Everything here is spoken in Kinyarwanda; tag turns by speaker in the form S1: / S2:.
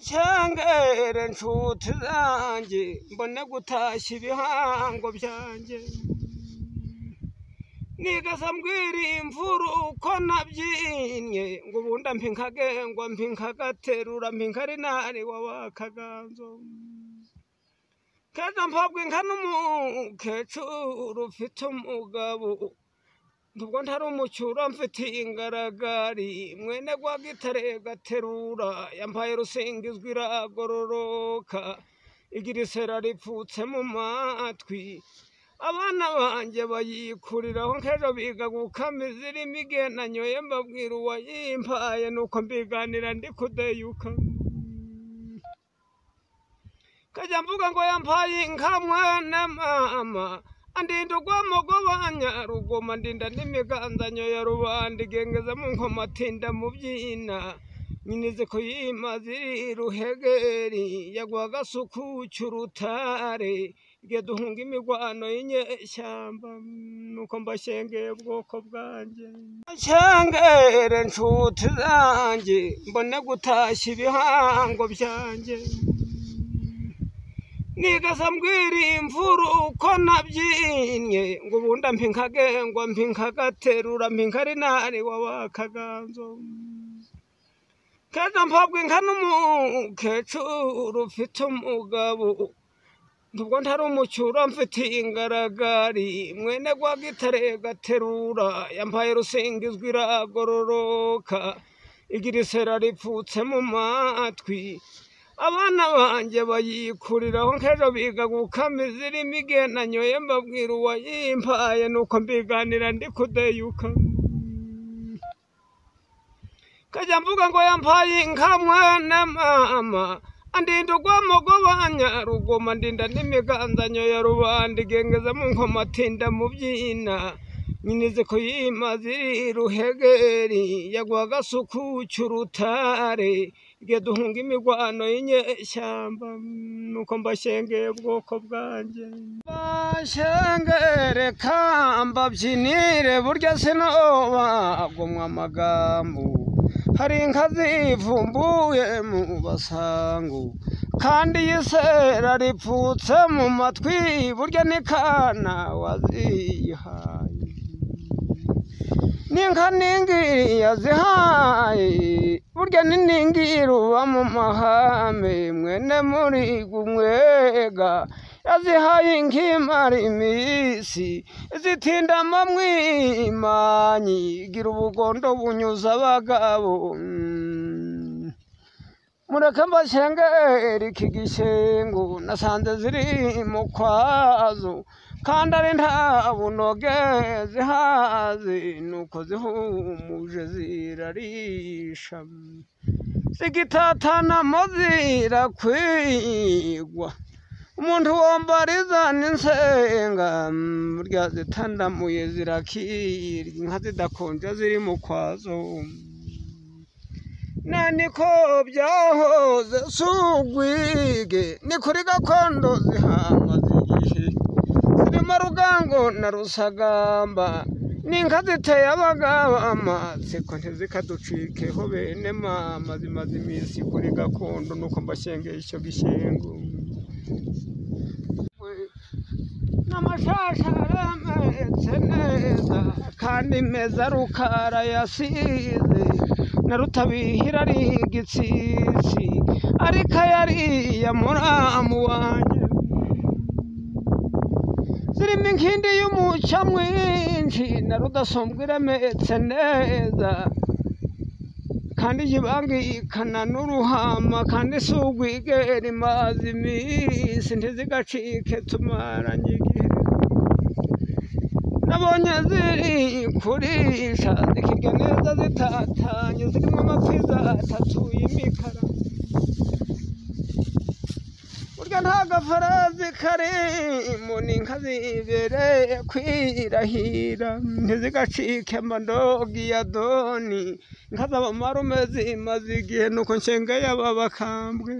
S1: Shangere nshuti zanjye mbone gutashya ibihango byanjye nigasa mbwira imvura uko nabyinnye ngo ubundi mpinkagengwa mpinkaгаterura mpinkarinari wabakaganzo kaza mpabwa inka n'umukecuru ufite umugabo nubwo ntari umucyura mfitiye ingaragari mwene gwa gitare gaterura yampaye rusingizwa iragororoka igira isera ripfutse mu matwi abana banjye bayikuriraho nk'ejo biga gukamiza irimo igenda nyoye mbabwira uwayimpaye nuko mbiganira ndi kudeyuka kajya mvuga ngo yampaye inka mwana mama andinda urwamo rw'abanyarugoma ndinda n'imiganzanyo ya rubanda igengeza mu nkomatinda mu byina nyinize ko yimaze iri ruhegeri yagwa agasuku cy'urutare igihe duhunga imigwano y'inyeshyamba nuko mbashengeye ubwoko bwanjye shangere nshuti zanjye mbone gutashya ibihango byanjye nigasa mbwira imvura uko nabyinnye ngo ubundi mpinkagengwa mpinkaгаterura mpinkarinari wabakaganzo kaza mpabwa inka n'umukecuru ufite umugabo nubwo ntari umucyura mfitiye ingaragari mwene gwa gitare gaterura yampaye rusingizwa iragororoka igira isera ripfutse mu matwi abana banjye bayikuriraho nk'ejo biga gukamiza irimo igenda nyoye mbabwira uwayimpaye nuko mbiganira ndi kudeyuka kajya mvuga ngo yampaye inka mwana mama andinda urwamo rw'abanyarugoma ndinda n'imiganzanyo ya rubanda igengeza mu nkomatinda mu byina nyinize ko yimaze iri ruhegeri yagwa agasuku cy'urutare igihe duhunga imigwano y'inyeshyamba nuko mbashengeye ubwoko bwanjye bashengere kamba byinire burya sinobagomwa amagambo hari inka zivumbuye mu basangu kandi yisera ripfutse mu matwi burya nikana wazihaye ninka ningiri yazihaye burya niningiri uba mu mahame mwene muri gumwega yazihaye inkimara iminsi zitinda amamwimanyi igira ubugondo bunyuza abagabo mureke mbashengere iki gishengo nasanze ziri mu kwazo kandi ari nta bunoge zihaze nuko zihumuje zirarisha zigitatanamo zirakwigwa umuntu wombariza n'insenga burya zitandamuye zirakirya inka zidakonja ziri mu kwazo niko byahoze sugwige ni kuri gakondo zihamba zigihe zirimo rugango na rusagamba n'inka ziteye abagabo amatsiko ntizikaducikeho bene mama zimaze iminsi kuri gakondo nuko mbashengeye icyo gishengo n'amashasha arametse neza kandi meza rukara yasize na rutabihira ari igitsisi ariko yariya muramu wanjye zirimo inkindi y'umucya mwinshi na rudasombwa iremetse neza kandi yibangikana n'uruhama kandi si ugwigera imaze iminsi ntizigacike tumaranye igihe nabonye ziri kurisha zikirya neza zitatanye zirimo amapfizi atatu y'imikara burya nta gafarazi karimo n'inka zibereye kwirahira ntizigacike amandogi ya doni inka z'abamarume zimaze igihe nuko nshengeye aba bakambwe